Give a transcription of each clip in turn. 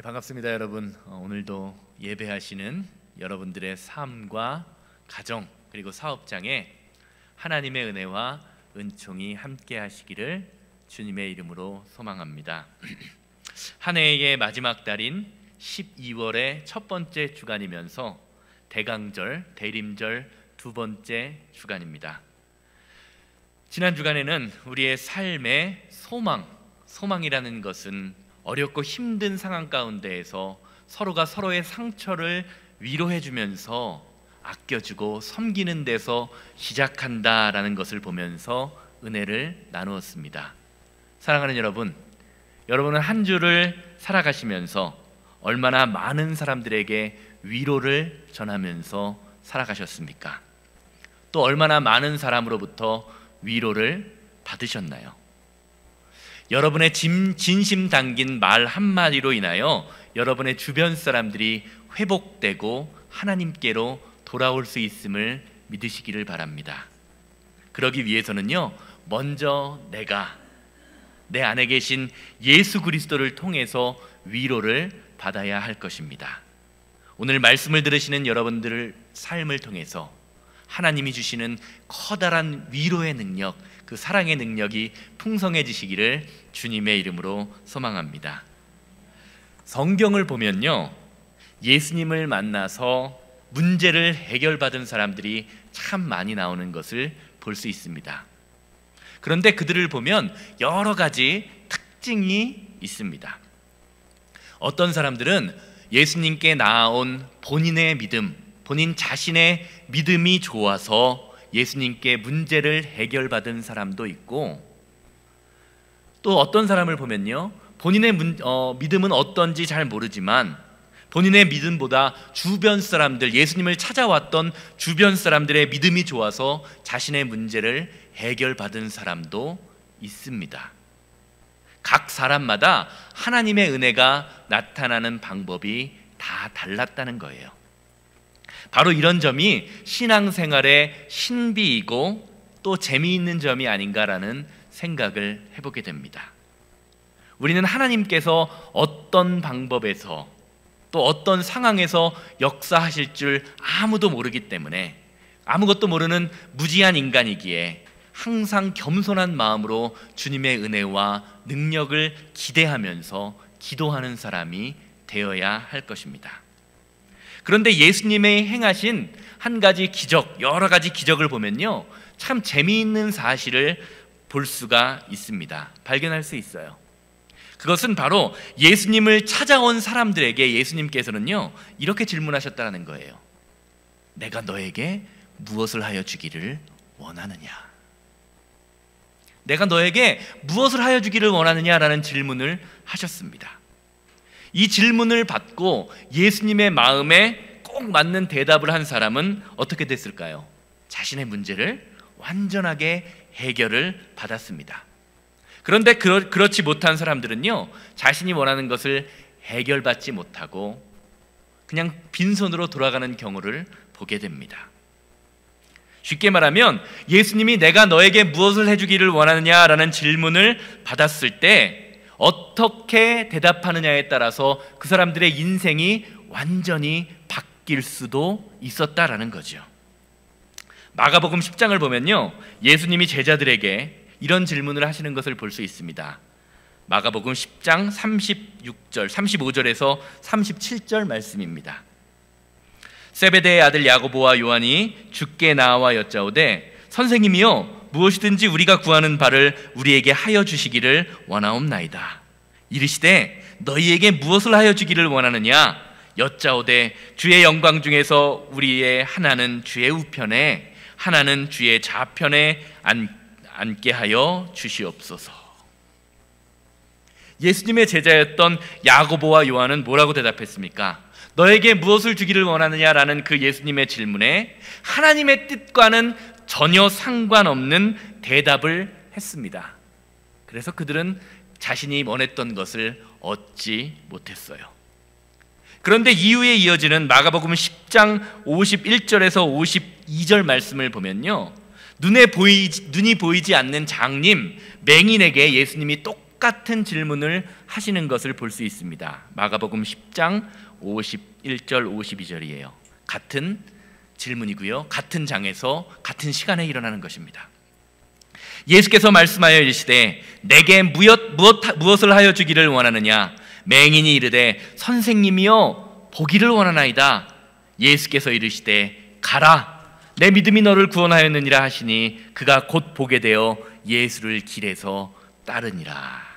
반갑습니다, 여러분. 오늘도 예배하시는 여러분들의 삶과 가정 그리고 사업장에 하나님의 은혜와 은총이 함께 하시기를 주님의 이름으로 소망합니다. 한 해의 마지막 달인 12월의 첫 번째 주간이면서 대강절, 대림절 두 번째 주간입니다. 지난 주간에는 우리의 삶의 소망이라는 것은 어렵고 힘든 상황 가운데에서 서로가 서로의 상처를 위로해주면서 아껴주고 섬기는 데서 시작한다라는 것을 보면서 은혜를 나누었습니다. 사랑하는 여러분, 여러분은 한 주를 살아가시면서 얼마나 많은 사람들에게 위로를 전하면서 살아가셨습니까? 또 얼마나 많은 사람으로부터 위로를 받으셨나요? 여러분의 진심 담긴 말 한마디로 인하여 여러분의 주변 사람들이 회복되고 하나님께로 돌아올 수 있음을 믿으시기를 바랍니다. 그러기 위해서는요, 먼저 내가 내 안에 계신 예수 그리스도를 통해서 위로를 받아야 할 것입니다. 오늘 말씀을 들으시는 여러분들의 삶을 통해서 하나님이 주시는 커다란 위로의 능력, 그 사랑의 능력이 풍성해지시기를 주님의 이름으로 소망합니다. 성경을 보면요, 예수님을 만나서 문제를 해결받은 사람들이 참 많이 나오는 것을 볼 수 있습니다. 그런데 그들을 보면 여러 가지 특징이 있습니다. 어떤 사람들은 예수님께 나아온 본인의 믿음, 본인 자신의 믿음이 좋아서 예수님께 문제를 해결받은 사람도 있고, 또 어떤 사람을 보면요, 본인의 믿음은 어떤지 잘 모르지만 본인의 믿음보다 주변 사람들, 예수님을 찾아왔던 주변 사람들의 믿음이 좋아서 자신의 문제를 해결받은 사람도 있습니다. 각 사람마다 하나님의 은혜가 나타나는 방법이 다 달랐다는 거예요. 바로 이런 점이 신앙생활의 신비이고 또 재미있는 점이 아닌가라는 생각을 해보게 됩니다. 우리는 하나님께서 어떤 방법에서 또 어떤 상황에서 역사하실 줄 아무도 모르기 때문에, 아무것도 모르는 무지한 인간이기에 항상 겸손한 마음으로 주님의 은혜와 능력을 기대하면서 기도하는 사람이 되어야 할 것입니다. 그런데 예수님의 행하신 한 가지 기적, 여러 가지 기적을 보면요, 참 재미있는 사실을 볼 수가 있습니다. 발견할 수 있어요. 그것은 바로 예수님을 찾아온 사람들에게 예수님께서는요, 이렇게 질문하셨다는 거예요. 내가 너에게 무엇을 하여 주기를 원하느냐? 내가 너에게 무엇을 하여 주기를 원하느냐라는 질문을 하셨습니다. 이 질문을 받고 예수님의 마음에 꼭 맞는 대답을 한 사람은 어떻게 됐을까요? 자신의 문제를 완전하게 해결을 받았습니다. 그런데 그렇지 못한 사람들은요, 자신이 원하는 것을 해결받지 못하고 그냥 빈손으로 돌아가는 경우를 보게 됩니다. 쉽게 말하면 예수님이 내가 너에게 무엇을 해주기를 원하느냐라는 질문을 받았을 때 어떻게 대답하느냐에 따라서 그 사람들의 인생이 완전히 바뀔 수도 있었다라는 거죠. 마가복음 10장을 보면요, 예수님이 제자들에게 이런 질문을 하시는 것을 볼 수 있습니다. 마가복음 10장 35절에서 37절 말씀입니다. 세베대의 아들 야고보와 요한이 주께 나와 여짜오되 선생님이여, 무엇이든지 우리가 구하는 바를 우리에게 하여 주시기를 원하옵나이다. 이르시되 너희에게 무엇을 하여 주기를 원하느냐? 여짜오되 주의 영광 중에서 우리의 하나는 주의 우편에 하나는 주의 좌편에 앉게 하여 주시옵소서. 예수님의 제자였던 야고보와 요한은 뭐라고 대답했습니까? 너에게 무엇을 주기를 원하느냐라는 그 예수님의 질문에 하나님의 뜻과는 전혀 상관없는 대답을 했습니다. 그래서 그들은 자신이 원했던 것을 얻지 못했어요. 그런데 이후에 이어지는 마가복음 10장 51절에서 52절 말씀을 보면요, 눈이 보이지 않는 장님 맹인에게 예수님이 똑같은 질문을 하시는 것을 볼 수 있습니다. 마가복음 10장 51절 52절이에요. 같은 질문이고요. 같은 장에서 같은 시간에 일어나는 것입니다. 예수께서 말씀하여 이르시되 내게 무엇을 하여 주기를 원하느냐? 맹인이 이르되 선생님이여 보기를 원하나이다. 예수께서 이르시되 가라 내 믿음이 너를 구원하였느니라 하시니 그가 곧 보게 되어 예수를 길에서 따르니라.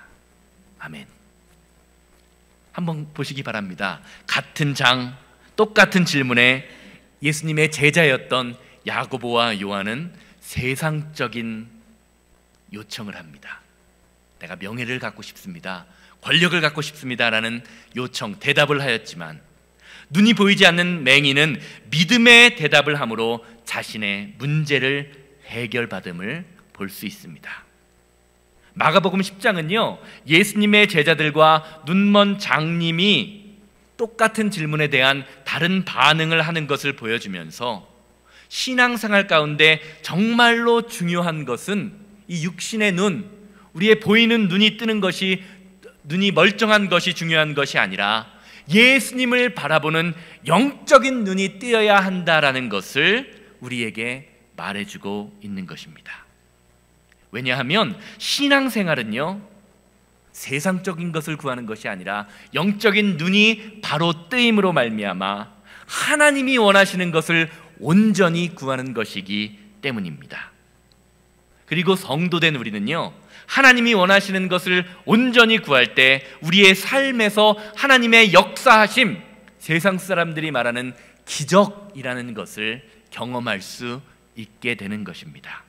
아멘. 한번 보시기 바랍니다. 같은 장 똑같은 질문에 예수님의 제자였던 야고보와 요한은 세상적인 요청을 합니다. 내가 명예를 갖고 싶습니다. 권력을 갖고 싶습니다라는 요청, 대답을 하였지만 눈이 보이지 않는 맹인은 믿음의 대답을 함으로 자신의 문제를 해결받음을 볼 수 있습니다. 마가복음 10장은요 예수님의 제자들과 눈먼 장님이 똑같은 질문에 대한 다른 반응을 하는 것을 보여주면서 신앙생활 가운데 정말로 중요한 것은 이 육신의 눈, 우리의 보이는 눈이 뜨는 것이, 눈이 멀쩡한 것이 중요한 것이 아니라 예수님을 바라보는 영적인 눈이 뜨여야 한다라는 것을 우리에게 말해주고 있는 것입니다. 왜냐하면 신앙생활은요 세상적인 것을 구하는 것이 아니라 영적인 눈이 바로 뜨임으로 말미암아 하나님이 원하시는 것을 온전히 구하는 것이기 때문입니다. 그리고 성도된 우리는요 하나님이 원하시는 것을 온전히 구할 때 우리의 삶에서 하나님의 역사하심, 세상 사람들이 말하는 기적이라는 것을 경험할 수 있게 되는 것입니다.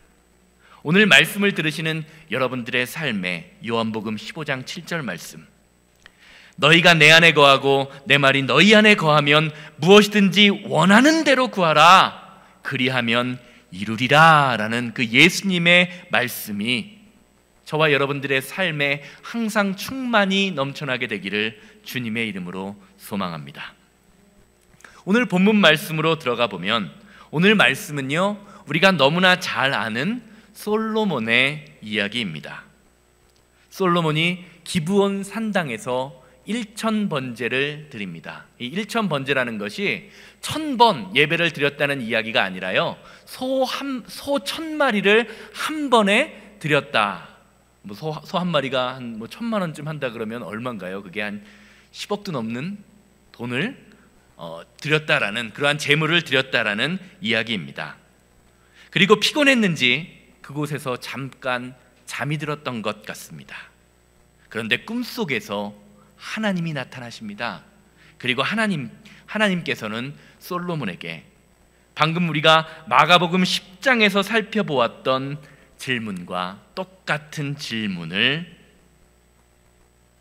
오늘 말씀을 들으시는 여러분들의 삶에 요한복음 15장 7절 말씀, 너희가 내 안에 거하고 내 말이 너희 안에 거하면 무엇이든지 원하는 대로 구하라 그리하면 이루리라 라는 그 예수님의 말씀이 저와 여러분들의 삶에 항상 충만히 넘쳐나게 되기를 주님의 이름으로 소망합니다. 오늘 본문 말씀으로 들어가 보면 오늘 말씀은요 우리가 너무나 잘 아는 솔로몬의 이야기입니다. 솔로몬이 기브온 산당에서 1000번제를 드립니다. 이 1000번제라는 것이 1000번 예배를 드렸다는 이야기가 아니라요 소 1000마리를 한 번에 드렸다. 소 한 마리가 한 1000만 원쯤 한다 그러면 얼마인가요? 그게 한 10억도 넘는 돈을 드렸다라는, 그러한 재물을 드렸다라는 이야기입니다. 그리고 피곤했는지 그곳에서 잠깐 잠이 들었던 것 같습니다. 그런데 꿈속에서 하나님이 나타나십니다. 그리고 하나님께서는 솔로몬에게 방금 우리가 마가복음 10장에서 살펴보았던 질문과 똑같은 질문을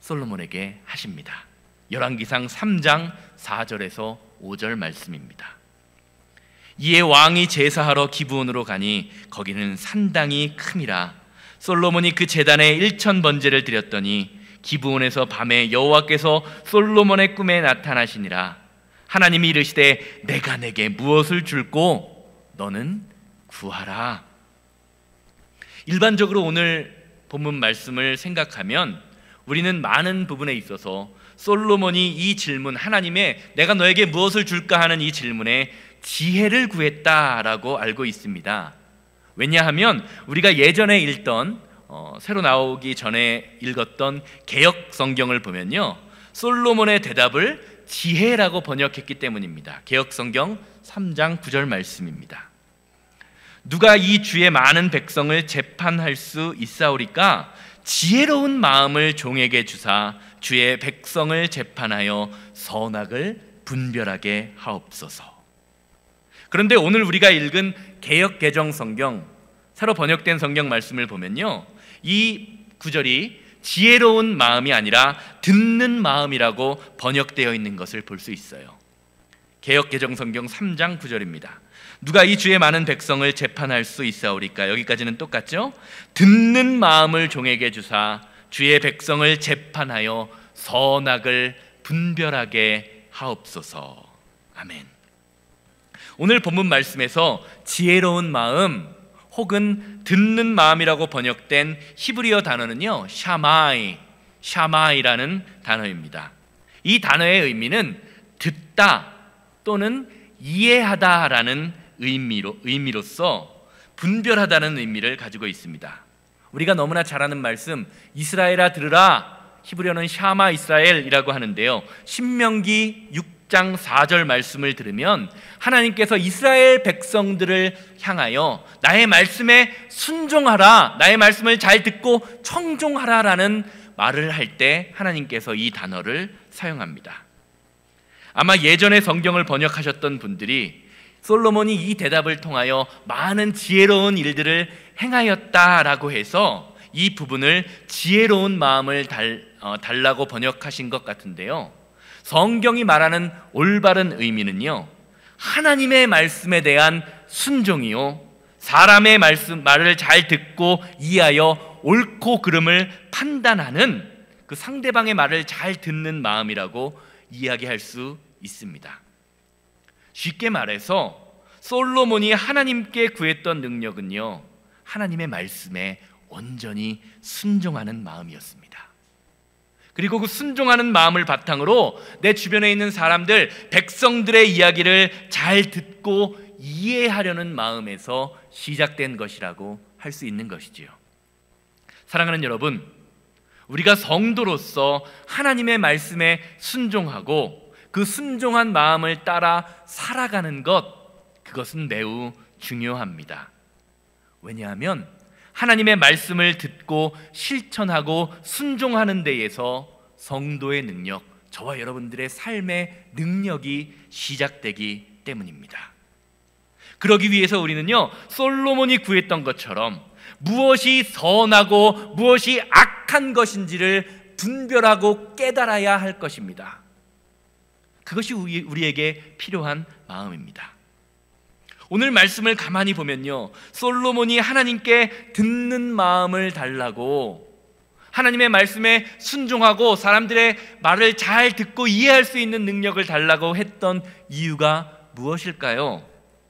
솔로몬에게 하십니다. 열왕기상 3장 4절에서 5절 말씀입니다. 이에 왕이 제사하러 기브온으로 가니 거기는 산당이 큼이라. 솔로몬이 그 제단에 1000번제를 드렸더니 기브온에서 밤에 여호와께서 솔로몬의 꿈에 나타나시니라. 하나님이 이르시되 내가 내게 무엇을 줄꼬 너는 구하라. 일반적으로 오늘 본문 말씀을 생각하면 우리는 많은 부분에 있어서 솔로몬이 이 질문, 하나님의 내가 너에게 무엇을 줄까 하는 이 질문에 지혜를 구했다라고 알고 있습니다. 왜냐하면 우리가 예전에 읽던 새로 나오기 전에 읽었던 개역 성경을 보면요 솔로몬의 대답을 지혜라고 번역했기 때문입니다. 개역 성경 3장 9절 말씀입니다. 누가 이 주의 많은 백성을 재판할 수 있사오리까? 지혜로운 마음을 종에게 주사 주의 백성을 재판하여 선악을 분별하게 하옵소서. 그런데 오늘 우리가 읽은 개역 개정 성경, 새로 번역된 성경 말씀을 보면요 이 구절이 지혜로운 마음이 아니라 듣는 마음이라고 번역되어 있는 것을 볼 수 있어요. 개역 개정 성경 3장 9절입니다. 누가 이 주의 많은 백성을 재판할 수 있사오리까? 여기까지는 똑같죠? 듣는 마음을 종에게 주사 주의 백성을 재판하여 선악을 분별하게 하옵소서. 아멘. 오늘 본문 말씀에서 지혜로운 마음, 혹은 듣는 마음이라고 번역된 히브리어 단어는요, 샤마이라는 단어입니다. 이 단어의 의미는 듣다 또는 이해하다라는 의미로서 분별하다는 의미를 가지고 있습니다. 우리가 너무나 잘 아는 말씀, 이스라엘아 들으라, 히브리어는 샤마 이스라엘이라고 하는데요, 신명기 6장 4절 말씀을 들으면 하나님께서 이스라엘 백성들을 향하여 나의 말씀에 순종하라, 나의 말씀을 잘 듣고 청종하라라는 말을 할 때 하나님께서 이 단어를 사용합니다. 아마 예전에 성경을 번역하셨던 분들이 솔로몬이 이 대답을 통하여 많은 지혜로운 일들을 행하였다라고 해서 이 부분을 지혜로운 마음을 달라고 번역하신 것 같은데요, 성경이 말하는 올바른 의미는요, 하나님의 말씀에 대한 순종이요, 사람의 말을 잘 듣고 이해하여 옳고 그름을 판단하는 그 상대방의 말을 잘 듣는 마음이라고 이야기할 수 있습니다. 쉽게 말해서 솔로몬이 하나님께 구했던 능력은요, 하나님의 말씀에 온전히 순종하는 마음이었습니다. 그리고 그 순종하는 마음을 바탕으로 내 주변에 있는 사람들, 백성들의 이야기를 잘 듣고 이해하려는 마음에서 시작된 것이라고 할 수 있는 것이지요. 사랑하는 여러분, 우리가 성도로서 하나님의 말씀에 순종하고 그 순종한 마음을 따라 살아가는 것, 그것은 매우 중요합니다. 왜냐하면 하나님의 말씀을 듣고 실천하고 순종하는 데에서 성도의 능력, 저와 여러분들의 삶의 능력이 시작되기 때문입니다. 그러기 위해서 우리는요, 솔로몬이 구했던 것처럼 무엇이 선하고 무엇이 악한 것인지를 분별하고 깨달아야 할 것입니다. 그것이 우리에게 필요한 마음입니다. 오늘 말씀을 가만히 보면요, 솔로몬이 하나님께 듣는 마음을 달라고, 하나님의 말씀에 순종하고 사람들의 말을 잘 듣고 이해할 수 있는 능력을 달라고 했던 이유가 무엇일까요?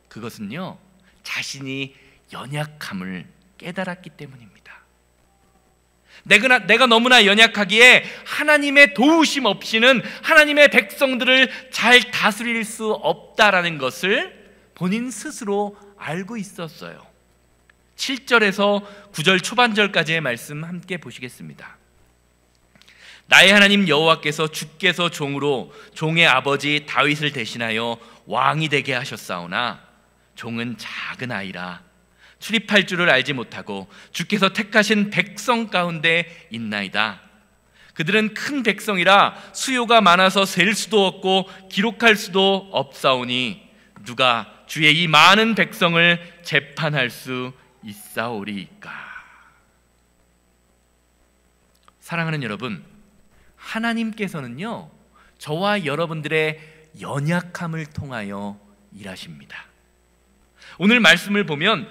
그것은요, 자신이 연약함을 깨달았기 때문입니다. 내가 너무나 연약하기에 하나님의 도우심 없이는 하나님의 백성들을 잘 다스릴 수 없다라는 것을 본인 스스로 알고 있었어요. 7절에서 9절 초반절까지의 말씀 함께 보시겠습니다. 나의 하나님 여호와께서 주께서 종으로 종의 아버지 다윗을 대신하여 왕이 되게 하셨사오나 종은 작은 아이라 출입할 줄을 알지 못하고 주께서 택하신 백성 가운데 있나이다. 그들은 큰 백성이라 수요가 많아서 셀 수도 없고 기록할 수도 없사오니 누가 주의 이 많은 백성을 재판할 수 있사오리이까. 사랑하는 여러분, 하나님께서는요, 저와 여러분들의 연약함을 통하여 일하십니다. 오늘 말씀을 보면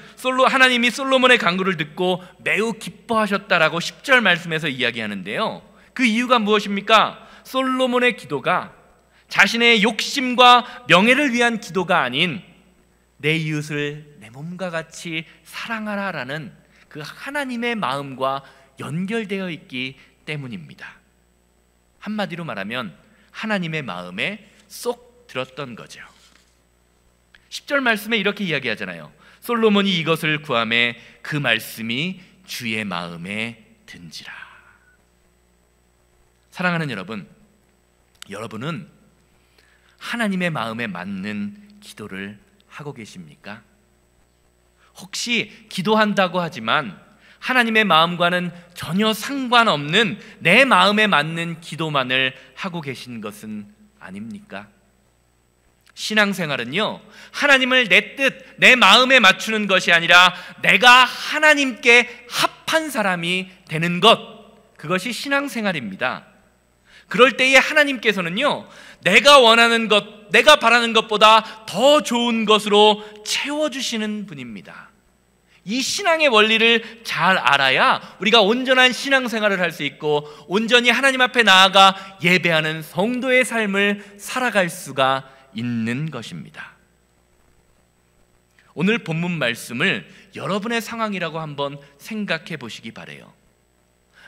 하나님이 솔로몬의 간구를 듣고 매우 기뻐하셨다라고 10절 말씀에서 이야기하는데요, 그 이유가 무엇입니까? 솔로몬의 기도가 자신의 욕심과 명예를 위한 기도가 아닌 내 이웃을 내 몸과 같이 사랑하라라는 그 하나님의 마음과 연결되어 있기 때문입니다. 한마디로 말하면 하나님의 마음에 쏙 들었던 거죠. 10절 말씀에 이렇게 이야기하잖아요. 솔로몬이 이것을 구하매 그 말씀이 주의 마음에 든지라. 사랑하는 여러분, 여러분은 하나님의 마음에 맞는 기도를 하고 계십니까? 혹시 기도한다고 하지만 하나님의 마음과는 전혀 상관없는 내 마음에 맞는 기도만을 하고 계신 것은 아닙니까? 신앙생활은요, 하나님을 내 뜻, 내 마음에 맞추는 것이 아니라 내가 하나님께 합한 사람이 되는 것, 그것이 신앙생활입니다. 그럴 때에 하나님께서는요, 내가 원하는 것, 내가 바라는 것보다 더 좋은 것으로 채워주시는 분입니다. 이 신앙의 원리를 잘 알아야 우리가 온전한 신앙생활을 할 수 있고 온전히 하나님 앞에 나아가 예배하는 성도의 삶을 살아갈 수가 있는 것입니다. 오늘 본문 말씀을 여러분의 상황이라고 한번 생각해 보시기 바라요.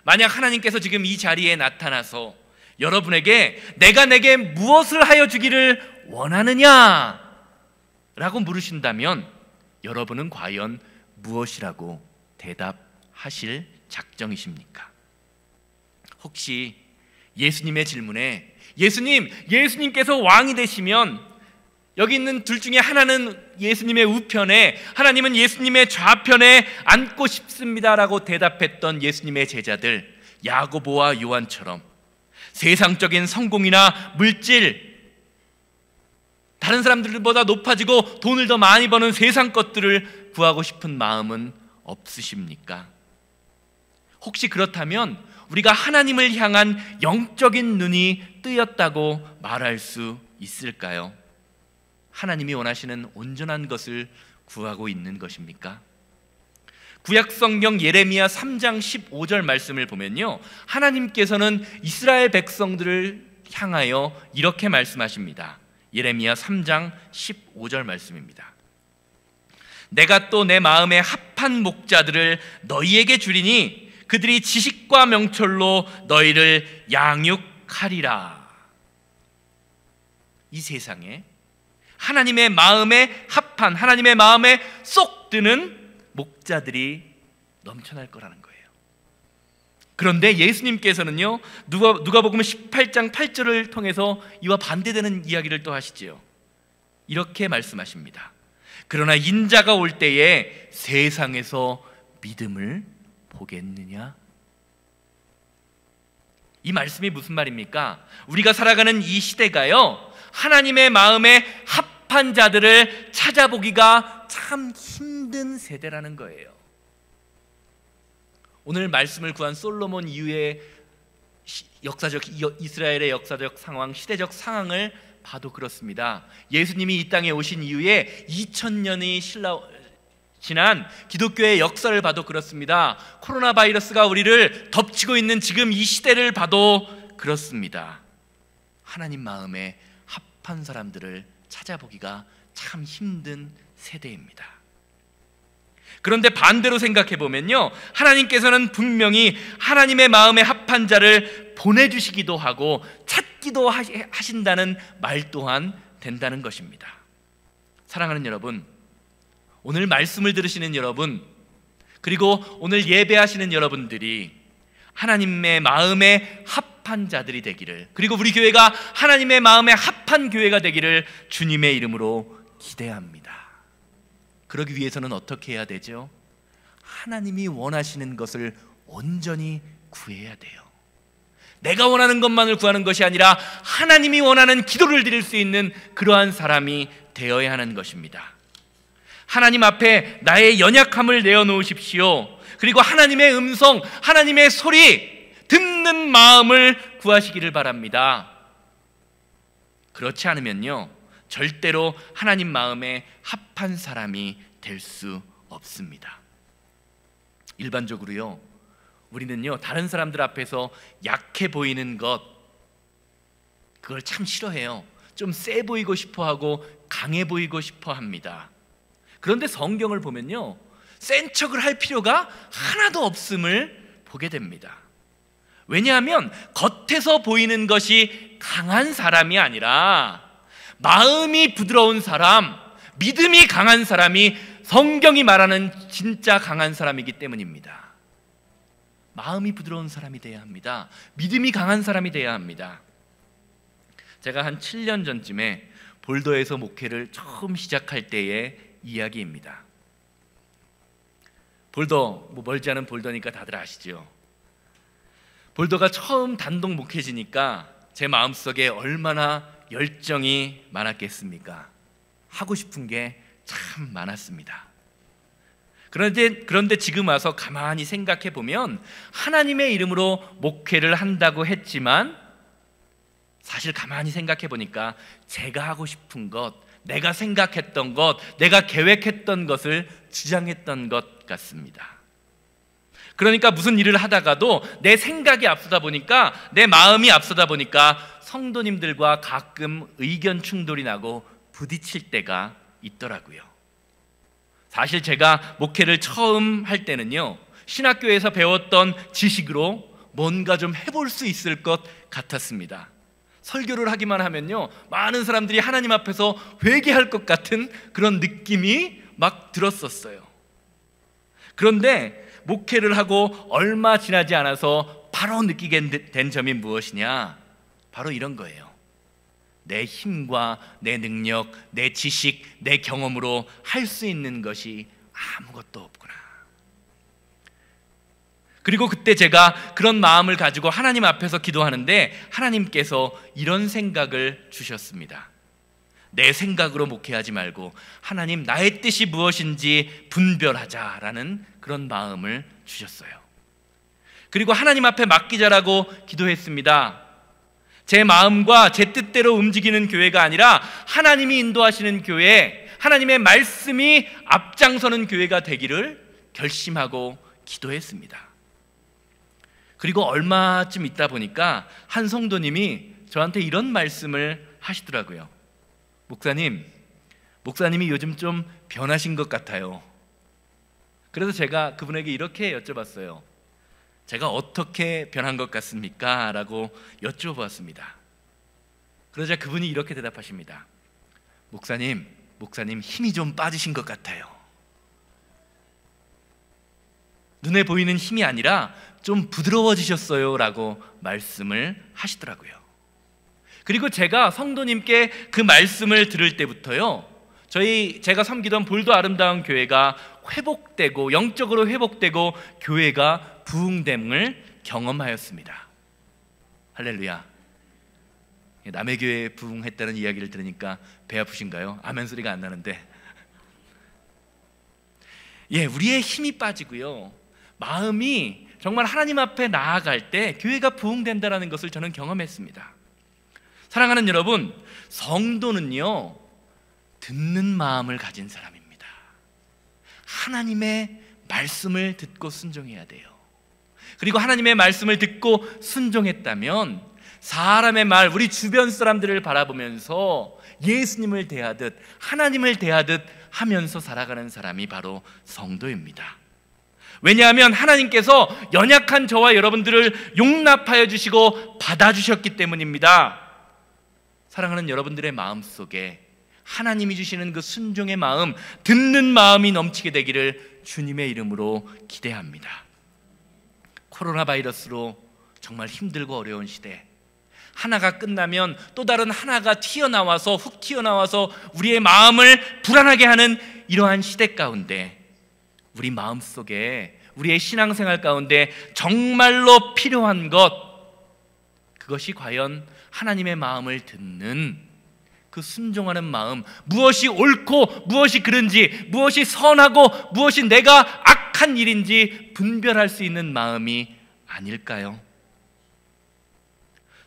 만약 하나님께서 지금 이 자리에 나타나서 여러분에게 내가 내게 무엇을 하여 주기를 원하느냐 라고 물으신다면 여러분은 과연 무엇이라고 대답하실 작정이십니까? 혹시 예수님의 질문에 예수님께서 왕이 되시면 여기 있는 둘 중에 하나는 예수님의 우편에, 하나님은 예수님의 좌편에 앉고 싶습니다라고 대답했던 예수님의 제자들 야고보와 요한처럼 세상적인 성공이나 물질, 다른 사람들보다 높아지고 돈을 더 많이 버는 세상 것들을 구하고 싶은 마음은 없으십니까? 혹시 그렇다면 우리가 하나님을 향한 영적인 눈이 뜨였다고 말할 수 있을까요? 하나님이 원하시는 온전한 것을 구하고 있는 것입니까? 구약 성경 예레미야 3장 15절 말씀을 보면요, 하나님께서는 이스라엘 백성들을 향하여 이렇게 말씀하십니다. 예레미야 3장 15절 말씀입니다. 내가 또 내 마음에 합한 목자들을 너희에게 주리니 그들이 지식과 명철로 너희를 양육하리라. 이 세상에 하나님의 마음에 합한, 하나님의 마음에 쏙 드는 목자들이 넘쳐날 거라는 거예요. 그런데 예수님께서는요, 누가복음 18장 8절을 통해서 이와 반대되는 이야기를 또 하시지요. 이렇게 말씀하십니다. 그러나 인자가 올 때에 세상에서 믿음을 보겠느냐? 이 말씀이 무슨 말입니까? 우리가 살아가는 이 시대가요, 하나님의 마음에 합한 자들을 찾아보기가 참 힘든 세대라는 거예요. 오늘 말씀을 구한 솔로몬 이후의 이스라엘의 역사적 상황, 시대적 상황을 봐도 그렇습니다. 예수님이 이 땅에 오신 이후에 2000년이 지난 기독교의 역사를 봐도 그렇습니다. 코로나 바이러스가 우리를 덮치고 있는 지금 이 시대를 봐도 그렇습니다. 하나님 마음에 합한 사람들을 찾아보기가 참 힘든 세대입니다. 그런데 반대로 생각해 보면요, 하나님께서는 분명히 하나님의 마음에 합한 자를 보내주시기도 하고 찾기도 하신다는 말 또한 된다는 것입니다. 사랑하는 여러분, 오늘 말씀을 들으시는 여러분, 그리고 오늘 예배하시는 여러분들이 하나님의 마음에 합한 자들이 되기를, 그리고 우리 교회가 하나님의 마음에 합한 교회가 되기를 주님의 이름으로 기대합니다. 그러기 위해서는 어떻게 해야 되죠? 하나님이 원하시는 것을 온전히 구해야 돼요. 내가 원하는 것만을 구하는 것이 아니라 하나님이 원하는 기도를 드릴 수 있는 그러한 사람이 되어야 하는 것입니다. 하나님 앞에 나의 연약함을 내어놓으십시오. 그리고 하나님의 음성, 하나님의 소리 듣는 마음을 구하시기를 바랍니다. 그렇지 않으면요, 절대로 하나님 마음에 합한 사람이 될 수 없습니다. 일반적으로요, 우리는요, 다른 사람들 앞에서 약해 보이는 것, 그걸 참 싫어해요. 좀 세 보이고 싶어 하고 강해 보이고 싶어 합니다. 그런데 성경을 보면요, 센 척을 할 필요가 하나도 없음을 보게 됩니다. 왜냐하면 겉에서 보이는 것이 강한 사람이 아니라 마음이 부드러운 사람, 믿음이 강한 사람이 성경이 말하는 진짜 강한 사람이기 때문입니다. 마음이 부드러운 사람이 돼야 합니다. 믿음이 강한 사람이 돼야 합니다. 제가 한 7년 전쯤에 볼더에서 목회를 처음 시작할 때의 이야기입니다. 볼더, 멀지 않은 볼더니까 다들 아시죠? 볼더가 처음 단독 목회지니까 제 마음속에 얼마나 열정이 많았겠습니까? 하고 싶은 게 참 많았습니다. 그런데 지금 와서 가만히 생각해 보면 하나님의 이름으로 목회를 한다고 했지만 사실 가만히 생각해 보니까 제가 하고 싶은 것, 내가 생각했던 것, 내가 계획했던 것을 주장했던 것 같습니다. 그러니까 무슨 일을 하다가도 내 생각이 앞서다 보니까, 내 마음이 앞서다 보니까 성도님들과 가끔 의견 충돌이 나고 부딪힐 때가 있더라고요. 사실 제가 목회를 처음 할 때는요, 신학교에서 배웠던 지식으로 뭔가 좀 해볼 수 있을 것 같았습니다. 설교를 하기만 하면요, 많은 사람들이 하나님 앞에서 회개할 것 같은 그런 느낌이 막 들었었어요. 그런데 목회를 하고 얼마 지나지 않아서 바로 느끼게 된 점이 무엇이냐? 바로 이런 거예요. 내 힘과 내 능력, 내 지식, 내 경험으로 할 수 있는 것이 아무것도 없구나. 그리고 그때 제가 그런 마음을 가지고 하나님 앞에서 기도하는데 하나님께서 이런 생각을 주셨습니다. 내 생각으로 목회하지 말고 하나님, 나의 뜻이 무엇인지 분별하자라는 그런 마음을 주셨어요. 그리고 하나님 앞에 맡기자라고 기도했습니다. 제 마음과 제 뜻대로 움직이는 교회가 아니라 하나님이 인도하시는 교회, 하나님의 말씀이 앞장서는 교회가 되기를 결심하고 기도했습니다. 그리고 얼마쯤 있다 보니까 한 성도님이 저한테 이런 말씀을 하시더라고요. 목사님이 요즘 좀 변하신 것 같아요. 그래서 제가 그분에게 이렇게 여쭤봤어요. 제가 어떻게 변한 것 같습니까? 라고 여쭤보았습니다. 그러자 그분이 이렇게 대답하십니다. 목사님 힘이 좀 빠지신 것 같아요. 눈에 보이는 힘이 아니라 좀 부드러워지셨어요 라고 말씀을 하시더라고요. 그리고 제가 성도님께 그 말씀을 들을 때부터요, 제가 섬기던 볼도 아름다운 교회가 회복되고, 영적으로 회복되고 교회가 부흥됨을 경험하였습니다. 할렐루야. 남의 교회에 부흥했다는 이야기를 들으니까 배 아프신가요? 아멘 소리가 안 나는데. 우리의 힘이 빠지고요, 마음이 정말 하나님 앞에 나아갈 때 교회가 부흥된다는 것을 저는 경험했습니다. 사랑하는 여러분, 성도는요, 듣는 마음을 가진 사람입니다. 하나님의 말씀을 듣고 순종해야 돼요. 그리고 하나님의 말씀을 듣고 순종했다면 사람의 말, 우리 주변 사람들을 바라보면서 예수님을 대하듯, 하나님을 대하듯 하면서 살아가는 사람이 바로 성도입니다. 왜냐하면 하나님께서 연약한 저와 여러분들을 용납하여 주시고 받아주셨기 때문입니다. 사랑하는 여러분들의 마음속에 하나님이 주시는 그 순종의 마음, 듣는 마음이 넘치게 되기를 주님의 이름으로 기대합니다. 코로나 바이러스로 정말 힘들고 어려운 시대, 하나가 끝나면 또 다른 하나가 훅 튀어나와서 우리의 마음을 불안하게 하는 이러한 시대 가운데 우리 마음속에, 우리의 신앙생활 가운데 정말로 필요한 것, 그것이 과연 하나님의 마음을 듣는 그 순종하는 마음, 무엇이 옳고 무엇이 그른지, 무엇이 선하고 무엇이 내가 악한 일인지 분별할 수 있는 마음이 아닐까요?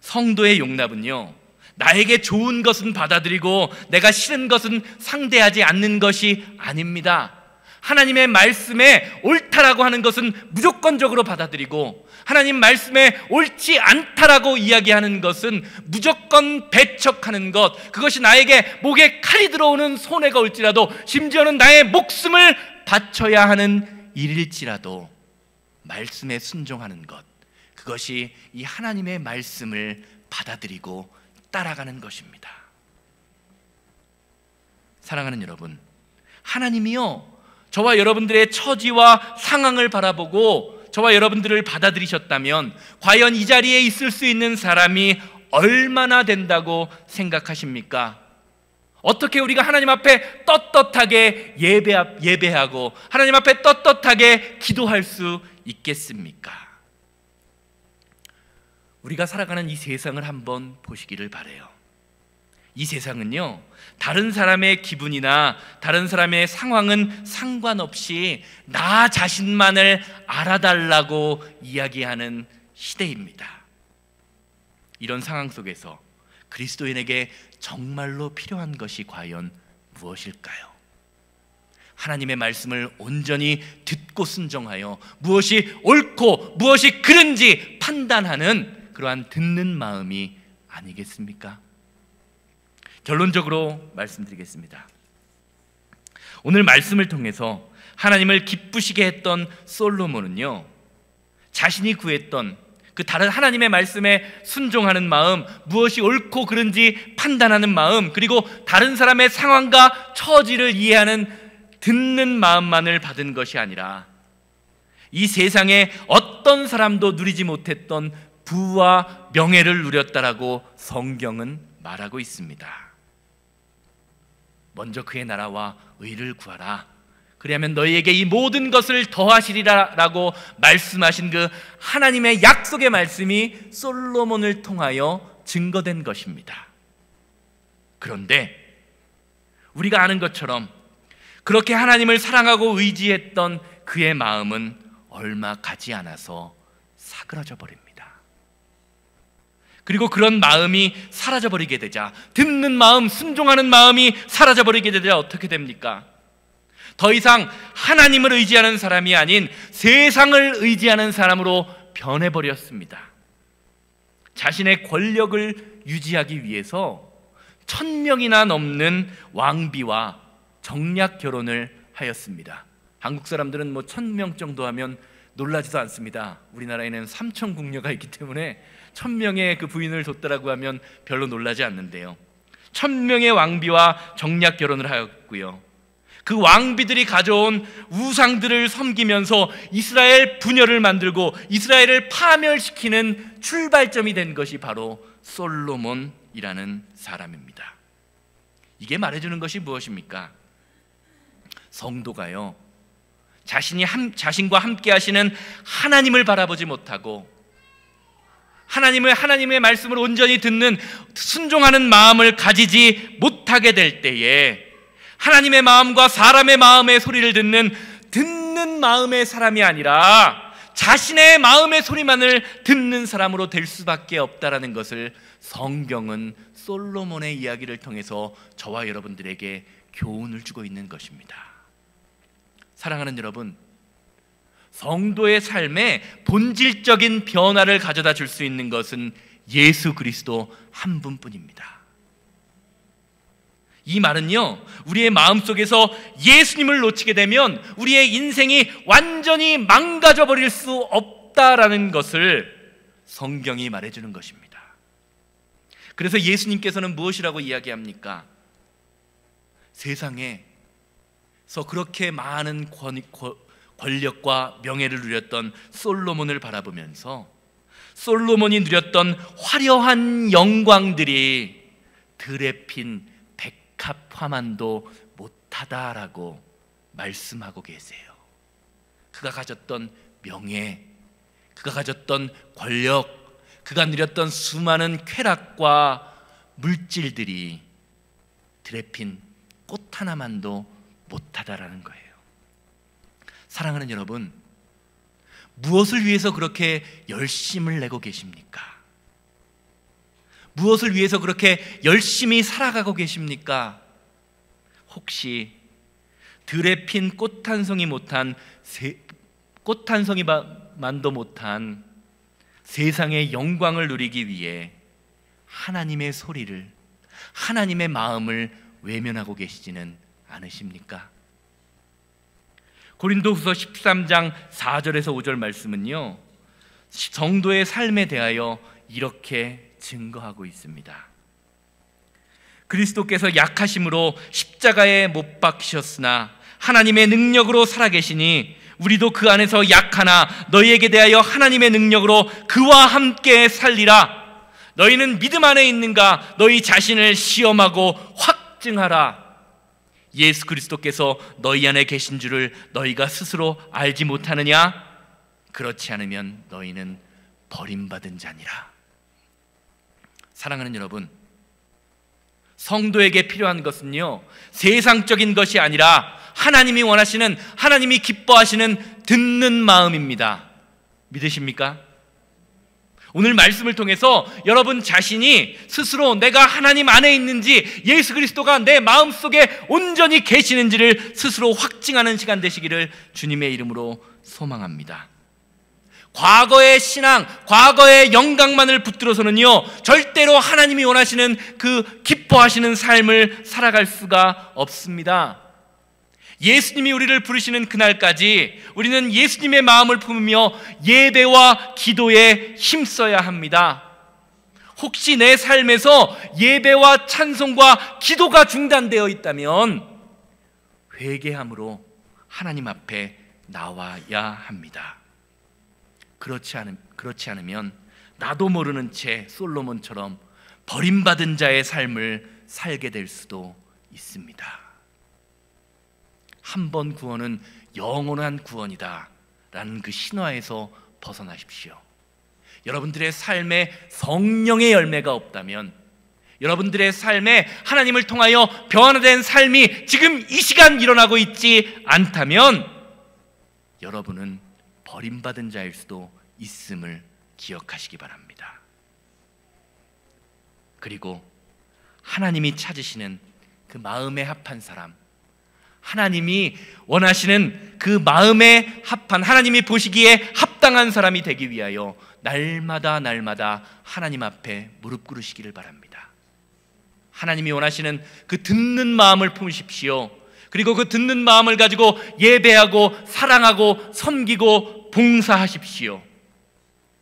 성도의 용납은요, 나에게 좋은 것은 받아들이고 내가 싫은 것은 상대하지 않는 것이 아닙니다. 하나님의 말씀에 옳다라고 하는 것은 무조건적으로 받아들이고, 하나님 말씀에 옳지 않다라고 이야기하는 것은 무조건 배척하는 것, 그것이 나에게 목에 칼이 들어오는 손해가 올지라도, 심지어는 나의 목숨을 바쳐야 하는 일일지라도 말씀에 순종하는 것, 그것이 이 하나님의 말씀을 받아들이고 따라가는 것입니다. 사랑하는 여러분, 하나님이요, 저와 여러분들의 처지와 상황을 바라보고 저와 여러분들을 받아들이셨다면 과연 이 자리에 있을 수 있는 사람이 얼마나 된다고 생각하십니까? 어떻게 우리가 하나님 앞에 떳떳하게 예배하고 하나님 앞에 떳떳하게 기도할 수 있겠습니까? 우리가 살아가는 이 세상을 한번 보시기를 바라요. 이 세상은요, 다른 사람의 기분이나 다른 사람의 상황은 상관없이 나 자신만을 알아달라고 이야기하는 시대입니다. 이런 상황 속에서 그리스도인에게 정말로 필요한 것이 과연 무엇일까요? 하나님의 말씀을 온전히 듣고 순종하여 무엇이 옳고 무엇이 그른지 판단하는 그러한 듣는 마음이 아니겠습니까? 결론적으로 말씀드리겠습니다. 오늘 말씀을 통해서 하나님을 기쁘시게 했던 솔로몬은요, 자신이 구했던 그 다른 하나님의 말씀에 순종하는 마음, 무엇이 옳고 그른지 판단하는 마음, 그리고 다른 사람의 상황과 처지를 이해하는 듣는 마음만을 받은 것이 아니라 이 세상에 어떤 사람도 누리지 못했던 부와 명예를 누렸다라고 성경은 말하고 있습니다. 먼저 그의 나라와 의를 구하라. 그리하면 너희에게 이 모든 것을 더하시리라 라고 말씀하신 그 하나님의 약속의 말씀이 솔로몬을 통하여 증거된 것입니다. 그런데 우리가 아는 것처럼 그렇게 하나님을 사랑하고 의지했던 그의 마음은 얼마 가지 않아서 사그라져 버립니다. 그리고 그런 마음이 사라져 버리게 되자, 듣는 마음, 순종하는 마음이 사라져 버리게 되자 어떻게 됩니까? 더 이상 하나님을 의지하는 사람이 아닌 세상을 의지하는 사람으로 변해버렸습니다. 자신의 권력을 유지하기 위해서 1000명이나 넘는 왕비와 정략 결혼을 하였습니다. 한국 사람들은 1000명 정도 하면 놀라지도 않습니다. 우리나라에는 3000궁녀가 있기 때문에 1000명의 그 부인을 뒀다라고 하면 별로 놀라지 않는데요, 1000명의 왕비와 정략 결혼을 하였고요, 그 왕비들이 가져온 우상들을 섬기면서 이스라엘 분열을 만들고 이스라엘을 파멸시키는 출발점이 된 것이 바로 솔로몬이라는 사람입니다. 이게 말해주는 것이 무엇입니까? 성도가요, 자신과 함께 하시는 하나님을 바라보지 못하고 하나님의 말씀을 온전히 듣는 순종하는 마음을 가지지 못하게 될 때에 하나님의 마음과 사람의 마음의 소리를 듣는 마음의 사람이 아니라 자신의 마음의 소리만을 듣는 사람으로 될 수밖에 없다라는 것을 성경은 솔로몬의 이야기를 통해서 저와 여러분들에게 교훈을 주고 있는 것입니다. 사랑하는 여러분, 성도의 삶에 본질적인 변화를 가져다 줄 수 있는 것은 예수 그리스도 한 분뿐입니다. 이 말은요, 우리의 마음속에서 예수님을 놓치게 되면 우리의 인생이 완전히 망가져 버릴 수 없다라는 것을 성경이 말해주는 것입니다. 그래서 예수님께서는 무엇이라고 이야기합니까? 세상에서 그렇게 많은 권력과 명예를 누렸던 솔로몬을 바라보면서 솔로몬이 누렸던 화려한 영광들이 들에 핀 백합화만도 못하다라고 말씀하고 계세요. 그가 가졌던 명예, 그가 가졌던 권력, 그가 누렸던 수많은 쾌락과 물질들이 들에 핀 꽃 하나만도 못하다라는 거예요. 사랑하는 여러분, 무엇을 위해서 그렇게 열심을 내고 계십니까? 무엇을 위해서 그렇게 열심히 살아가고 계십니까? 혹시 들에 핀 꽃 한 송이만도 못한 세상의 영광을 누리기 위해 하나님의 소리를, 하나님의 마음을 외면하고 계시지는 않으십니까? 고린도후서 13장 4절에서 5절 말씀은요, 성도의 삶에 대하여 이렇게 증거하고 있습니다. 그리스도께서 약하심으로 십자가에 못 박히셨으나 하나님의 능력으로 살아계시니 우리도 그 안에서 약하나 너희에게 대하여 하나님의 능력으로 그와 함께 살리라. 너희는 믿음 안에 있는가? 너희 자신을 시험하고 확증하라. 예수 그리스도께서 너희 안에 계신 줄을 너희가 스스로 알지 못하느냐? 그렇지 않으면 너희는 버림받은 자니라. 사랑하는 여러분, 성도에게 필요한 것은요, 세상적인 것이 아니라 하나님이 원하시는, 하나님이 기뻐하시는 듣는 마음입니다. 믿으십니까? 오늘 말씀을 통해서 여러분 자신이 스스로 내가 하나님 안에 있는지, 예수 그리스도가 내 마음속에 온전히 계시는지를 스스로 확증하는 시간 되시기를 주님의 이름으로 소망합니다. 과거의 신앙, 과거의 영광만을 붙들어서는요, 절대로 하나님이 원하시는 그 기뻐하시는 삶을 살아갈 수가 없습니다. 예수님이 우리를 부르시는 그날까지 우리는 예수님의 마음을 품으며 예배와 기도에 힘써야 합니다. 혹시 내 삶에서 예배와 찬송과 기도가 중단되어 있다면 회개함으로 하나님 앞에 나와야 합니다. 그렇지 않으면 나도 모르는 채 솔로몬처럼 버림받은 자의 삶을 살게 될 수도 있습니다. 한 번 구원은 영원한 구원이다 라는 그 신화에서 벗어나십시오. 여러분들의 삶에 성령의 열매가 없다면, 여러분들의 삶에 하나님을 통하여 변화된 삶이 지금 이 시간 일어나고 있지 않다면 여러분은 버림받은 자일 수도 있음을 기억하시기 바랍니다. 그리고 하나님이 찾으시는 그 마음에 합한 사람, 하나님이 원하시는 그 마음에 합한, 하나님이 보시기에 합당한 사람이 되기 위하여 날마다 하나님 앞에 무릎 꿇으시기를 바랍니다. 하나님이 원하시는 그 듣는 마음을 품으십시오. 그리고 그 듣는 마음을 가지고 예배하고 사랑하고 섬기고 봉사하십시오.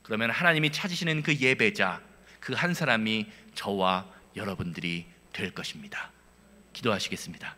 그러면 하나님이 찾으시는 그 예배자, 그 한 사람이 저와 여러분들이 될 것입니다. 기도하시겠습니다.